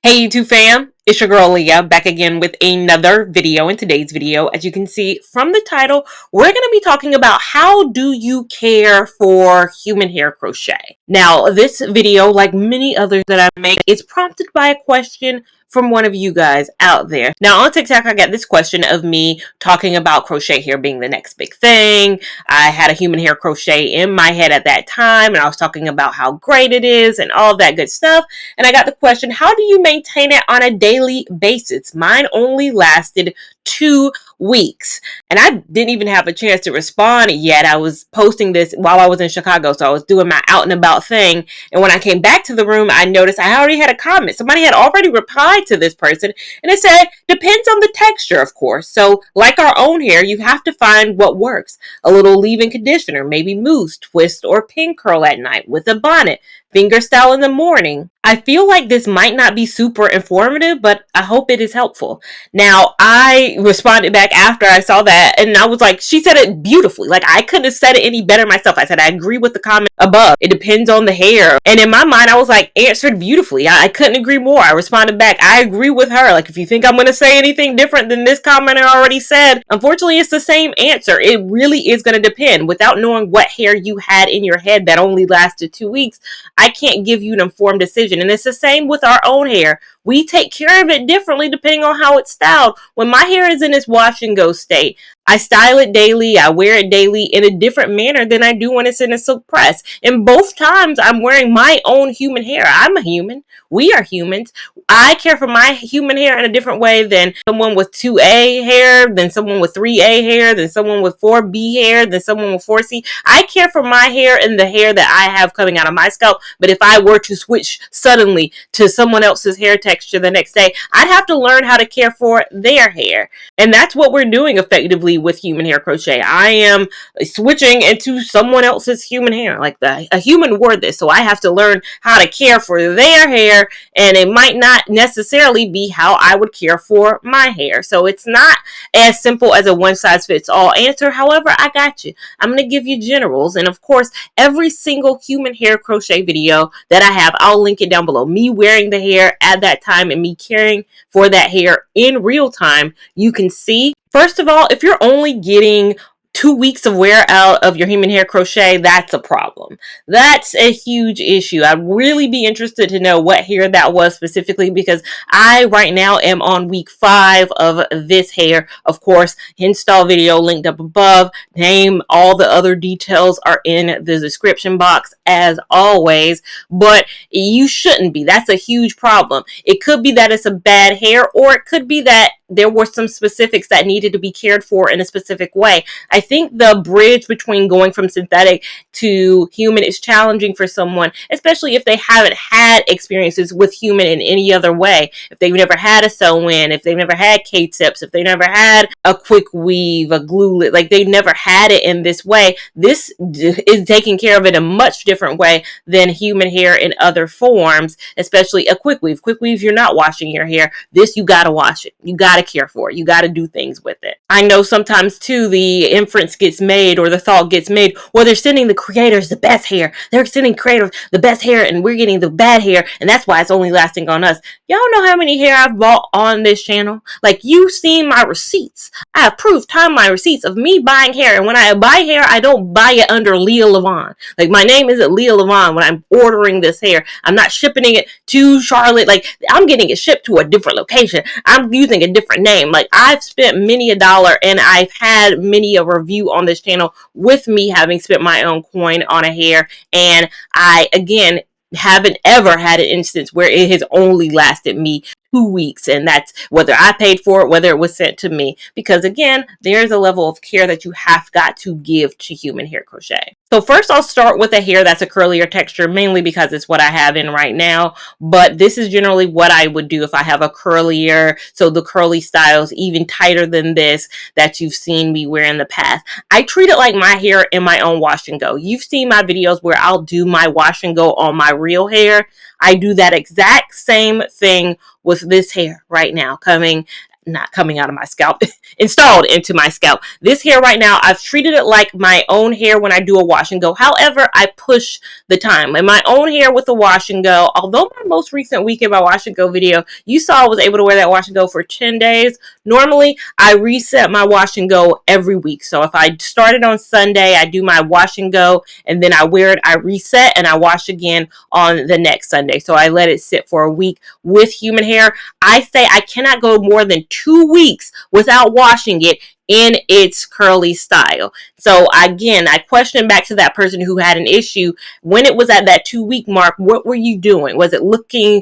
Hey YouTube fam, it's your girl Leah back again with another video. In today's video, as you can see from the title, we're going to be talking about how do you care for human hair crochet. Now this video, like many others that I make, is prompted by a question from one of you guys out there. Now on TikTok I got this question of me talking about crochet hair being the next big thing. I had a human hair crochet in my head at that time and I was talking about how great it is and all that good stuff. And I got the question, how do you maintain it on a daily basis? Mine only lasted 2 weeks. And I didn't even have a chance to respond yet. I was posting this while I was in Chicago. So I was doing my out and about thing. And when I came back to the room, I noticed I already had a comment. Somebody had already replied to this person. And it said, depends on the texture, of course. So like our own hair, you have to find what works. A little leave-in conditioner, maybe mousse, twist, or pin curl at night with a bonnet. Finger style in the morning. I feel like this might not be super informative, but I hope it is helpful. Now, I responded back after I saw that, and I was like, she said it beautifully. Like, I couldn't have said it any better myself. I said, I agree with the comment above. It depends on the hair. And in my mind, I was like, answered beautifully. I couldn't agree more. I responded back, I agree with her. Like, if you think I'm going to say anything different than this commenter already said, unfortunately, it's the same answer. It really is going to depend. Without knowing what hair you had in your head that only lasted 2 weeks, I can't give you an informed decision. And it's the same with our own hair. We take care of it differently depending on how it's styled. When my hair is in its wash and go state, I style it daily, I wear it daily in a different manner than I do when it's in a silk press. And both times I'm wearing my own human hair. I'm a human. We are humans. I care for my human hair in a different way than someone with 2A hair, than someone with 3A hair, than someone with 4B hair, than someone with 4C. I care for my hair and the hair that I have coming out of my scalp. But if I were to switch suddenly to someone else's hair texture the next day, I'd have to learn how to care for their hair. And that's what we're doing effectively with human hair crochet. I am switching into someone else's human hair. Like a human wore this, so I have to learn how to care for their hair, and it might not necessarily be how I would care for my hair. So it's not as simple as a one size fits all answer. However, I got you. I'm going to give you generals, and of course, every single human hair crochet video that I have, I'll link it down below. Me wearing the hair at that time and me caring for that hair in real time, you can see. First of all, if you're only getting 2 weeks of wear out of your human hair crochet, that's a problem. That's a huge issue. I'd really be interested to know what hair that was specifically, because I right now am on week 5 of this hair. Of course, install video linked up above. Name, all the other details are in the description box as always, but you shouldn't be. That's a huge problem. It could be that it's a bad hair, or it could be that there were some specifics that needed to be cared for in a specific way. I think the bridge between going from synthetic to human is challenging for someone, especially if they haven't had experiences with human in any other way. If they've never had a sew-in, if they've never had K-tips, if they never had a quick weave, a glue, like they've never had it in this way. This is taking care of it in a much different way than human hair in other forms, especially a quick weave. Quick weave, you're not washing your hair. This, you gotta wash it. You gotta care for it. You gotta do things with it. I know sometimes too the inference gets made, or the thought gets made, well, they're sending the creators the best hair. They're sending creators the best hair, and we're getting the bad hair, and that's why it's only lasting on us. Y'all know how many hair I've bought on this channel? Like, you've seen my receipts. I have proof, time my receipts of me buying hair, and when I buy hair, I don't buy it under Lia Lavon. Like, my name isn't Lia Lavon when I'm ordering this hair. I'm not shipping it to Charlotte. Like, I'm getting it shipped to a different location. I'm using a different name. Like, I've spent many a dollar, and I've had many a review on this channel with me having spent my own coin on a hair, and I again haven't ever had an instance where it has only lasted me 2 weeks, and that's whether I paid for it, whether it was sent to me, because again, there's a level of care that you have got to give to human hair crochet. So first I'll start with a hair that's a curlier texture, mainly because it's what I have in right now, but this is generally what I would do if I have a curlier, so the curly styles even tighter than this that you've seen me wear in the past. I treat it like my hair in my own wash and go. You've seen my videos where I'll do my wash and go on my real hair. I do that exact same thing with this hair right now, coming not coming out of my scalp, installed into my scalp. This hair right now, I've treated it like my own hair when I do a wash and go. However, I push the time. And my own hair with the wash and go, although my most recent weekend my wash and go video, you saw I was able to wear that wash and go for 10 days. Normally, I reset my wash and go every week. So if I started on Sunday, I do my wash and go, and then I wear it, I reset, and I wash again on the next Sunday. So I let it sit for a week. With human hair, I say I cannot go more than 2 weeks without washing it in its curly style. So again, I question back to that person who had an issue when it was at that 2 week mark. What were you doing? Was it looking,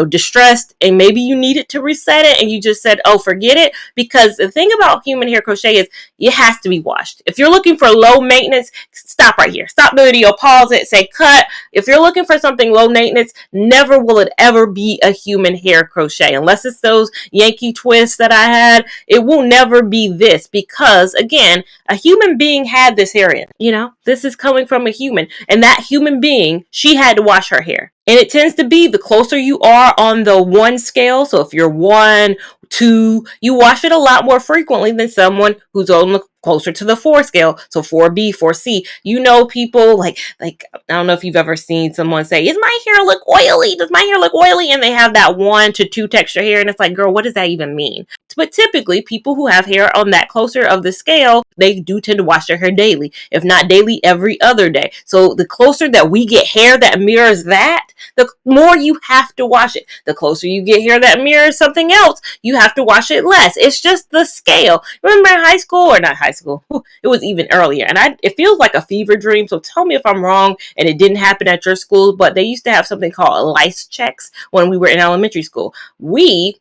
distressed, and maybe you needed to reset it and you just said, oh, forget it? Because the thing about human hair crochet is it has to be washed. If you're looking for low maintenance, stop right here. Stop the video, pause it, say cut. If you're looking for something low maintenance, never will it ever be a human hair crochet. Unless it's those Yankee twists that I had, it will never be this, because again, a human being had this hair in. This is coming from a human, and that human being, she had to wash her hair. And it tends to be the closer you are on the 1 scale. So if you're 1, 2, you wash it a lot more frequently than someone who's on the closer to the 4 scale. So 4B, 4C. People like I don't know if you've ever seen someone say, "Is my hair look oily? Does my hair look oily?" And they have that 1 to 2 texture hair, and it's like, girl, what does that even mean? But typically, people who have hair on that closer of the scale, they do tend to wash their hair daily, if not daily, every other day. So the closer that we get hair that mirrors that, the more you have to wash it. The closer you get hair that mirrors something else, you have to wash it less. It's just the scale. Remember in high school, or not high school, it was even earlier, and it feels like a fever dream, so tell me if I'm wrong and it didn't happen at your school, but they used to have something called lice checks when we were in elementary school. We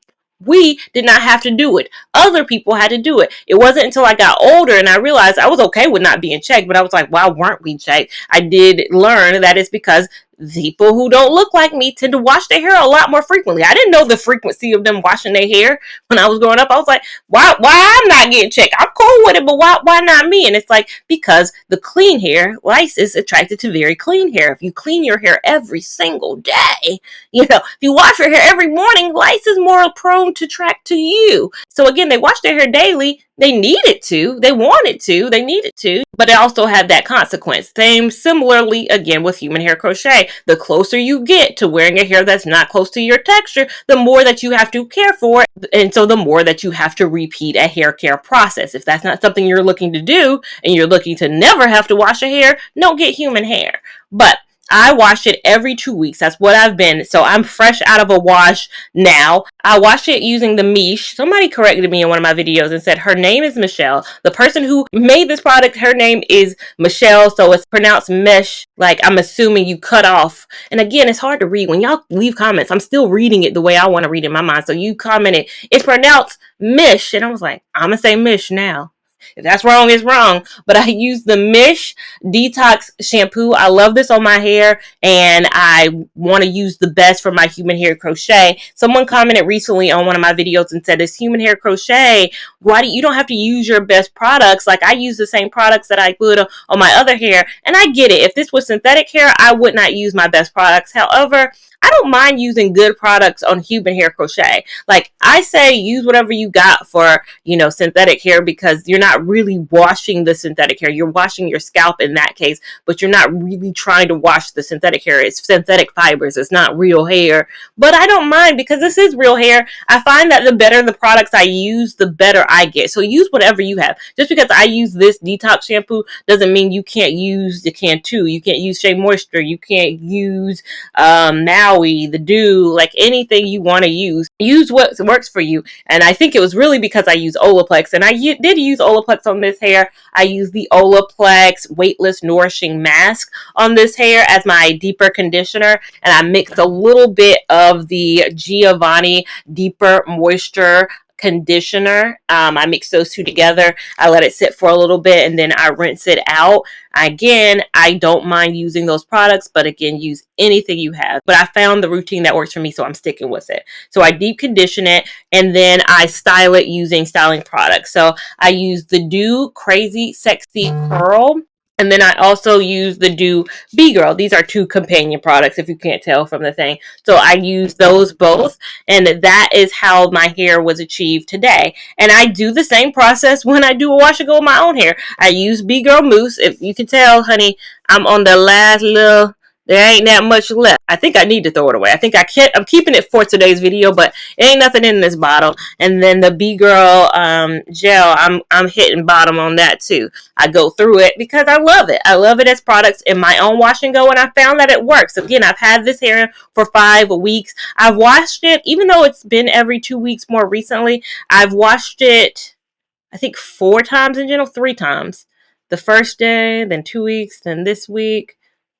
did not have to do it. Other people had to do it. It wasn't until I got older and I realized I was okay with not being checked, but I was like, why weren't we checked? I did learn that it's because people who don't look like me tend to wash their hair a lot more frequently. I didn't know the frequency of them washing their hair when I was growing up. I was like, why I'm not getting checked? I'm cool with it, but why not me? And it's like, because the clean hair, lice is attracted to very clean hair. If you clean your hair every single day, if you wash your hair every morning, lice is more prone to track to you. So again, they wash their hair daily. They needed to, they wanted to, they needed to, but it also had that consequence. Similarly, again, with human hair crochet, the closer you get to wearing a hair that's not close to your texture, the more that you have to care for it. And so the more that you have to repeat a hair care process. If that's not something you're looking to do and you're looking to never have to wash your hair, don't get human hair. But I wash it every 2 weeks. That's what I've been. So I'm fresh out of a wash now. I wash it using the Miche. Somebody corrected me in one of my videos and said her name is Michelle. The person who made this product, her name is Michelle, so it's pronounced mesh. Like, I'm assuming you cut off. And again, it's hard to read. When y'all leave comments, I'm still reading it the way I want to read it in my mind. So you commented, it's pronounced Mish. And I was like, I'm going to say Mish now. If that's wrong, it's wrong. But I use the Miche Detox Shampoo. I love this on my hair, and I want to use the best for my human hair crochet. Someone commented recently on one of my videos and said, "This human hair crochet, why do you don't have to use your best products? Like, I use the same products that I would on my other hair." And I get it. If this was synthetic hair, I would not use my best products. However, I don't mind using good products on human hair crochet. Like, I say use whatever you got for, synthetic hair, because you're not really washing the synthetic hair. You're washing your scalp in that case, but you're not really trying to wash the synthetic hair. It's synthetic fibers. It's not real hair. But I don't mind, because this is real hair. I find that the better the products I use, the better I get. So use whatever you have. Just because I use this detox shampoo doesn't mean you can't use the Cantu. You can't use Shea Moisture. You can't use Maui, the Dew, like anything you want to use. Use what works for you. And I think it was really because I use Olaplex, and I did use Olaplex on this hair. I use the Olaplex Weightless Nourishing Mask on this hair as my deeper conditioner, and I mixed a little bit of the Giovanni Deeper Moisture conditioner. I mix those two together. I let it sit for a little bit, and then I rinse it out. Again, I don't mind using those products, but again, use anything you have. But I found the routine that works for me, so I'm sticking with it. So I deep condition it, and then I style it using styling products. So I use the Dew Crazy Sexy Curl. And then I also use the Do Be Girl. These are two companion products, if you can't tell from the thing. So I use those both, and that is how my hair was achieved today. And I do the same process when I do a wash and go with my own hair. I use Be Girl mousse. If you can tell, honey, I'm on the last little. There ain't that much left. I think I need to throw it away. I think I'm keeping it for today's video, but it ain't nothing in this bottle. And then the Be Girl gel, I'm hitting bottom on that too. I go through it because I love it. I love it as products in my own wash and go, and I found that it works. Again, I've had this hair for 5 weeks. I've washed it, even though it's been every 2 weeks more recently. I've washed it, I think 4 times in general, 3 times. The first day, then 2 weeks, then this week.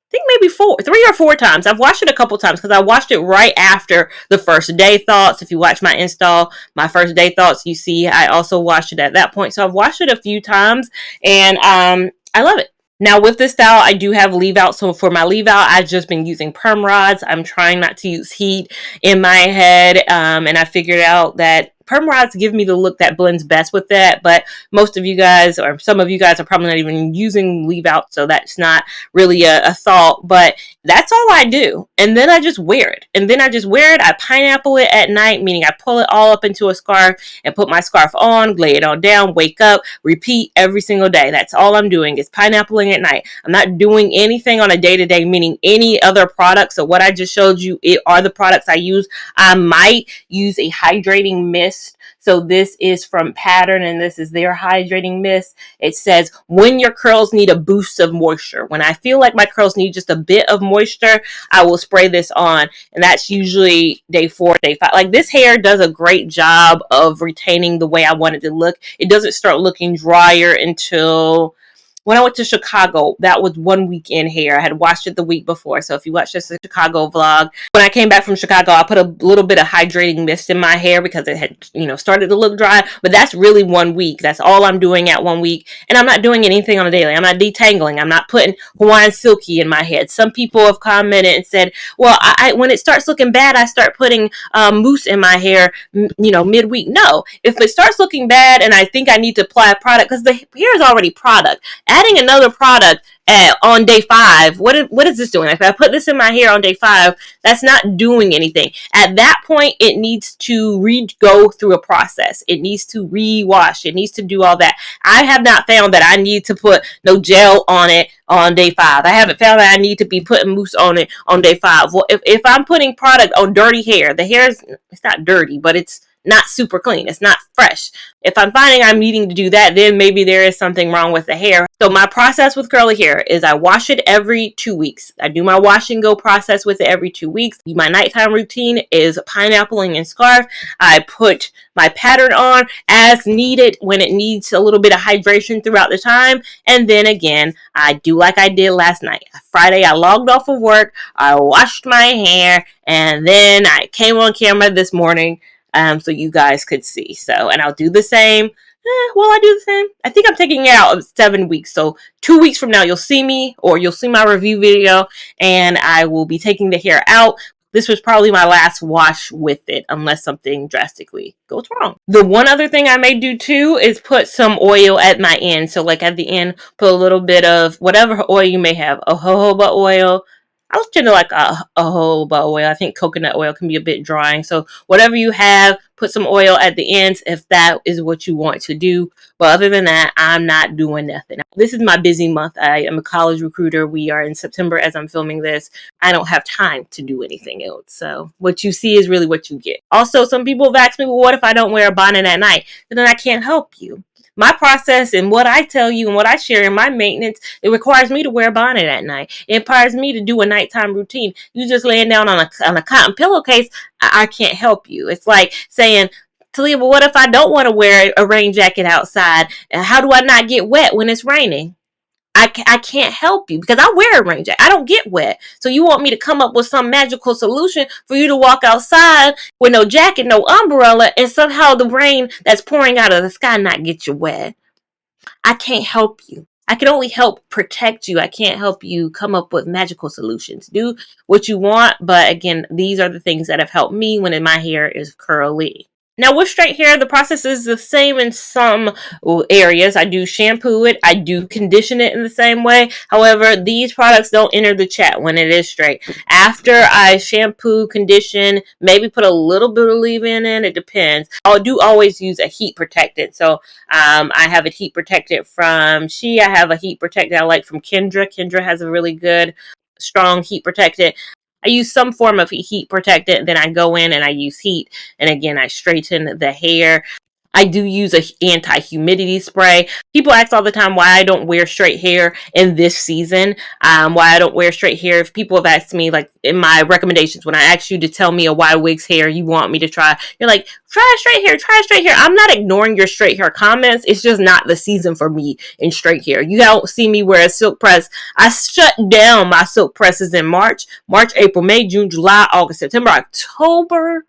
I think maybe 3 or 4 times. I've washed it a couple times because I washed it right after the first day thoughts. If you watch my install, my first day thoughts, you see I also washed it at that point. So I've washed it a few times, and I love it. Now with this style, I do have leave out. So for my leave out, I've just been using perm rods. I'm trying not to use heat in my head. And I figured out that perm rods give me the look that blends best with that. But most of you guys, or some of you guys, are probably not even using leave out. So that's not really a thought. But that's all I do. And then I just wear it. I pineapple it at night, meaning I pull it all up into a scarf and put my scarf on, lay it on down, wake up, repeat every single day. That's all I'm doing is pineappling at night. I'm not doing anything on a day-to-day, meaning any other products. So what I just showed you are the products I use. I might use a hydrating mist. So this is from Pattern, and this is their hydrating mist. It says, when your curls need a boost of moisture. When I feel like my curls need just a bit of moisture, I will spray this on. And that's usually day 4, day 5. Like, this hair does a great job of retaining the way I want it to look. It doesn't start looking drier until when I went to Chicago. That was 1 week in hair. I had washed it the week before. So if you watch this Chicago vlog, when I came back from Chicago, I put a little bit of hydrating mist in my hair because it had, started to look dry. But that's really 1 week. That's all I'm doing at 1 week. And I'm not doing anything on a daily. I'm not detangling. I'm not putting Hawaiian Silky in my head. Some people have commented and said, well, I when it starts looking bad, I start putting mousse in my hair, midweek. No, if it starts looking bad and I think I need to apply a product, because the hair is already product. Adding another product on day 5, what is this doing? If I put this in my hair on day 5, that's not doing anything. At that point, it needs to go through a process. It needs to rewash. It needs to do all that. I have not found that I need to put no gel on it on day 5. I haven't found that I need to be putting mousse on it on day 5. Well, if I'm putting product on dirty hair, the hair it's not dirty, but it's not super clean. It's not fresh. If I'm finding I'm needing to do that, then maybe there is something wrong with the hair. So my process with curly hair is I wash it every 2 weeks. I do my wash and go process with it every 2 weeks. My nighttime routine is pineappling and scarf. I put my pattern on as needed when it needs a little bit of hydration throughout the time. And then again, I do like I did last night. Friday, I logged off of work. I washed my hair, and then I came on camera this morning so you guys could see. So, and I'll do the same. Will I do the same? I think I'm taking it out of 7 weeks. So 2 weeks from now, you'll see me, or you'll see my review video, and I will be taking the hair out. This was probably my last wash with it, unless something drastically goes wrong. The one other thing I may do too is put some oil at my end. So like at the end, put a little bit of whatever oil you may have, a jojoba oil. I was trying to like a jojoba oil. I think coconut oil can be a bit drying. So whatever you have, put some oil at the ends if that is what you want to do. But other than that, I'm not doing nothing. This is my busy month. I am a college recruiter. We are in September as I'm filming this. I don't have time to do anything else. So what you see is really what you get. Also, some people have asked me, well, what if I don't wear a bonnet at night? Then I can't help you. My process and what I tell you and what I share in my maintenance, it requires me to wear a bonnet at night. It requires me to do a nighttime routine. You just laying down on a cotton pillowcase, I can't help you. It's like saying, Talia, but what if I don't want to wear a rain jacket outside? How do I not get wet when it's raining? I can't help you because I wear a rain jacket. I don't get wet. So you want me to come up with some magical solution for you to walk outside with no jacket, no umbrella, and somehow the rain that's pouring out of the sky not get you wet. I can't help you. I can only help protect you. I can't help you come up with magical solutions. Do what you want, but again, these are the things that have helped me when my hair is curly. Now with straight hair, the process is the same in some areas. I do shampoo it. I do condition it in the same way. However, these products don't enter the chat when it is straight. After I shampoo, condition, maybe put a little bit of leave-in in, it depends. I do always use a heat protectant. So I have a heat protectant from She. I have a heat protectant I like from Kendra. Kendra has a really good, strong heat protectant. I use some form of heat protectant, then I go in and I use heat, and again I straighten the hair. I do use a anti-humidity spray. People ask all the time why I don't wear straight hair in this season. Why I don't wear straight hair. If people have asked me, like in my recommendations, when I ask you to tell me a YWigs hair you want me to try, you're like, try straight hair, try straight hair. I'm not ignoring your straight hair comments. It's just not the season for me in straight hair. You don't see me wear a silk press. I shut down my silk presses in March, April, May, June, July, August, September, October,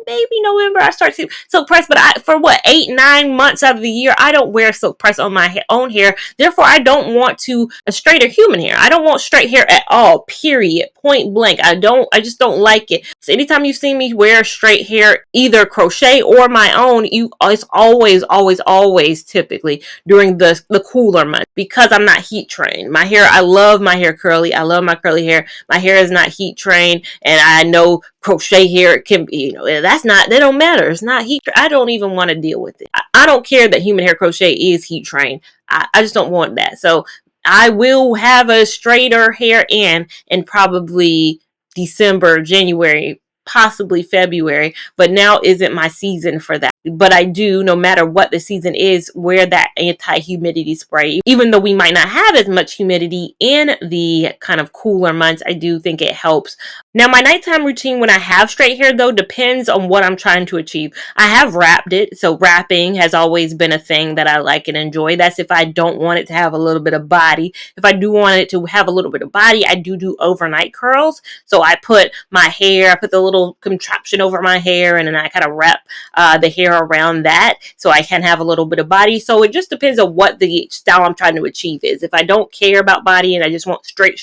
maybe November. I start to silk press, but for what, 8-9 months out of the year, I don't wear silk press on my own hair. Therefore, I don't want to a straight or human hair. I don't want straight hair at all. Period. Point blank. I just don't like it. So anytime you see me wear straight hair, either crochet or my own, it's always typically during the cooler months, because I'm not heat trained. My hair, I love my hair curly. I love my curly hair. My hair is not heat trained, and I know crochet hair can be, that don't matter. It's not heat. I don't even want to deal with it. I don't care that human hair crochet is heat trained. I just don't want that. So I will have a straighter hair in probably December, January, possibly February, but now isn't my season for that. But I do, no matter what the season is, wear that anti-humidity spray. Even though we might not have as much humidity in the kind of cooler months, I do think it helps. Now, my nighttime routine when I have straight hair, though, depends on what I'm trying to achieve. I have wrapped it, so wrapping has always been a thing that I like and enjoy. That's if I don't want it to have a little bit of body. If I do want it to have a little bit of body, I do overnight curls. So I put I put the little contraption over my hair, and then I kind of wrap the hair around that so I can have a little bit of body. So it just depends on what the style I'm trying to achieve is. If I don't care about body and I just want straight,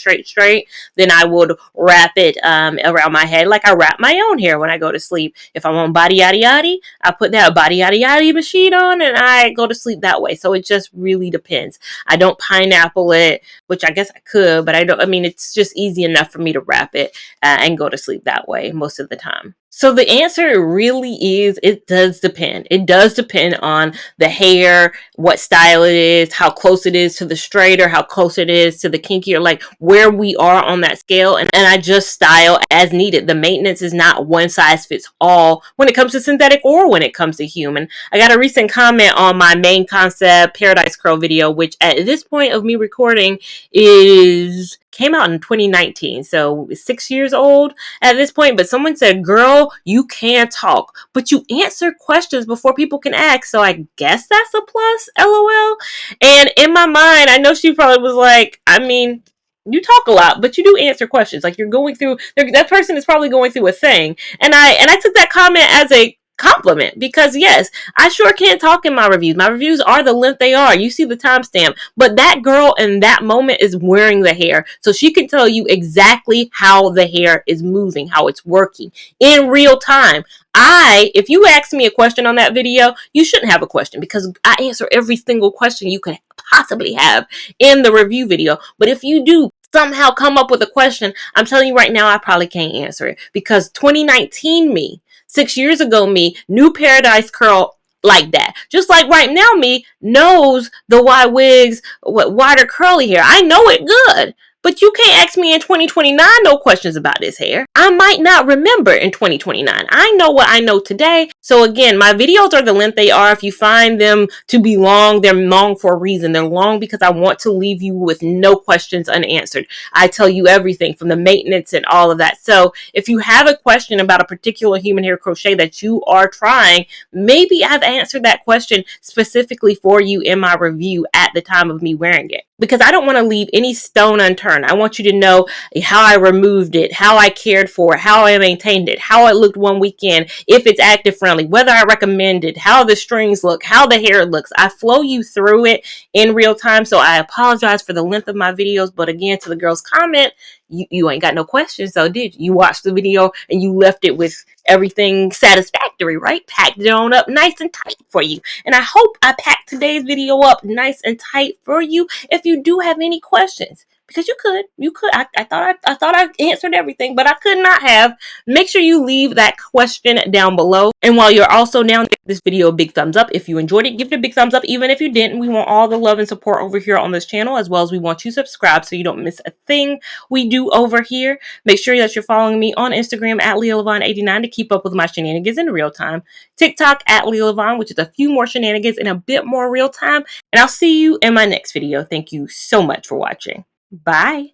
then I would wrap it around my head like I wrap my own hair when I go to sleep. If I want body yaddy yaddy, I put that body yaddy yaddy machine on and I go to sleep that way. So it just really depends. I don't pineapple it, which I guess I could, but I don't. I mean, it's just easy enough for me to wrap it and go to sleep that way most of the time. So the answer really is, it does depend. It does depend on the hair, what style it is, how close it is to the straighter, how close it is to the kinkier, like where we are on that scale. And I just style as needed. The maintenance is not one size fits all when it comes to synthetic or when it comes to human. I got a recent comment on my main concept Paradise Curl video, which at this point of me recording came out in 2019. So it's 6 years old at this point. But someone said, girl, you can talk, but you answer questions before people can ask. So I guess that's a plus, LOL. And in my mind, I know she probably was like, I mean, you talk a lot, but you do answer questions. Like you're going through, that person is probably going through a thing. And I took that comment as a compliment, because yes, I sure can talk in my reviews. My reviews are the length they are. You see the timestamp, but that girl in that moment is wearing the hair, so she can tell you exactly how the hair is moving, how it's working in real time. If you ask me a question on that video, you shouldn't have a question, because I answer every single question you could possibly have in the review video. But if you do somehow come up with a question, I'm telling you right now, I probably can't answer it, because 2019 me, 6 years ago me, knew Paradise Curl like that. Just like right now me knows the YWigs wider curly hair. I know it good. But you can't ask me in 2029 no questions about this hair. I might not remember in 2029. I know what I know today. So again, my videos are the length they are. If you find them to be long, they're long for a reason. They're long because I want to leave you with no questions unanswered. I tell you everything from the maintenance and all of that. So if you have a question about a particular human hair crochet that you are trying, maybe I've answered that question specifically for you in my review at the time of me wearing it. Because I don't want to leave any stone unturned. return. I want you to know how I removed it, how I cared for it, how I maintained it, how it looked one weekend, if it's active friendly, whether I recommend it, how the strings look, how the hair looks. I flow you through it in real time. So I apologize for the length of my videos. But again, to the girl's comment, you ain't got no questions, so did you? You watched the video and you left it with everything satisfactory, right? Packed it on up nice and tight for you. And I hope I packed today's video up nice and tight for you. If you do have any questions, because you could. I thought I answered everything, but I could not have. Make sure you leave that question down below. And while you're also down, give this video a big thumbs up. If you enjoyed it, give it a big thumbs up. Even if you didn't, we want all the love and support over here on this channel, as well as we want you to subscribe so you don't miss a thing we do over here. Make sure that you're following me on Instagram at Lia Lavon 89 to keep up with my shenanigans in real time. TikTok at Lia Lavon, which is a few more shenanigans and a bit more real time. And I'll see you in my next video. Thank you so much for watching. Bye.